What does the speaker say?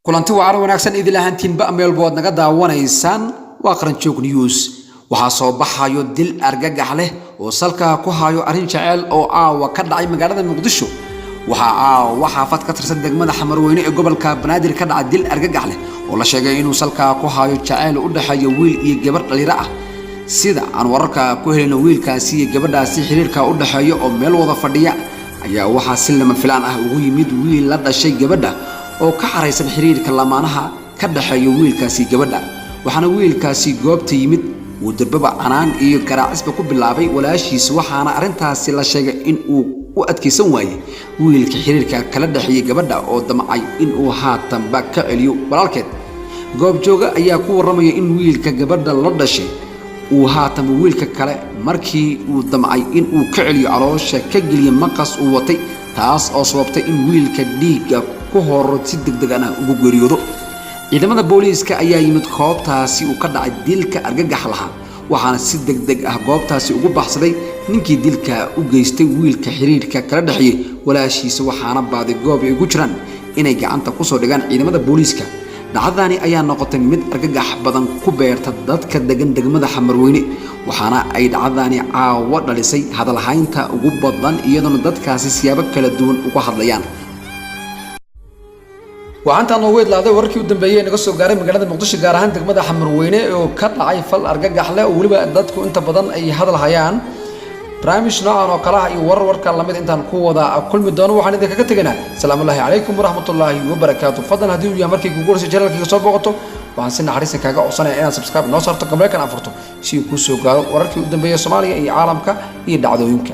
kulanti waara wanaagsan idil ahaantiin ba meel bood naga daawanaysaan waa Qaranjoog news waxa soo baxayo dil argagax leh oo salka ku hayo arin Jaceyl oo aawa ka dhacay magaalada Muqdisho waxa fad ka tirsan degmada Xamarweyne ee gobolka Banaadir ka dhacay dil argagax leh oo la sheegay inuu salka ku hayo Jaceyl u dhaxayo wiil iyo gabar dhalinyaro ah sida aan wararka ku helino wiilkaasi iyo gabadhaasi xiriirka u dhaxayo oo meel wada fadhiya ayaa waxa si lama filaan ah ugu yimid wiil la dhashay gabadha oo ka xareysan xiriirka lamaanaha ka dhaxayo wiilkaasi gabadha waxaana wiilkaasi goobta yimid uu darbaba anaan iyo garaacisba ku bilaabay walaashiis waxaana arintaasi la sheegay in uu u adkeysan waayay wiilka xiriirka kala dhaxayo gabadha oo damcay in uu haatan ba ka celiyo walaalkeed goob jooga ayaa ku waramay in wiilka gabadha la dhashay uu haatan wiilka kale markii uu damcay in uu ka celiyo caloosha ka galiyo maqas uu watay taas oo sababtay in wiilka dhiigga ku horo si degdeg ah ugu geeriyoodo ciidamada booliiska ayaa yimid goobtaasi uu ka dhacay dilka argagax laha waxaana si degdeg ah goobtaasi ugu baxsaday ninkii dilka u geystay wiilka xiriirka kala dhaxayay walaashiisa waxaana baaday goob ay ugu jiraan inay gacanta ku soo dhigaan ciidamada booliiska dhacdani ayaa noqotay mid argagax badan ku beerta dadka degan degmada Xamarweyne waxaana ay dhacdani caawa dhalisay hadal haynta ugu badan iyadoo dadkaasi siyaabo kala duwan uga hadlayaan waxaan noo weydlaaday warkii u dambeeyay naga soo gaaray magaalada Muqdisho gaar ahaan degmada Xamarweyne oo ka dhacay fal argagax leh oo waliba dadku inta badan ay hadal hayaan barnaamij noocan oo kala ah iyo wararka lamid intaan ku wada kulmi doono waxaan idin kaga tagnaa salaamu alaykum waraxmatullaahi wabarakaatuh fadlan hadii uu yahay markii ugu horeysay channelkiisa soo booqato waxaan si naxariis kaaga codsanayaa inaad subscribe noo saarto gabalkan afurto si uu ku soo gaaro wararkii u dambeeyay Soomaaliya iyo caalamka iyo dhacdooyinka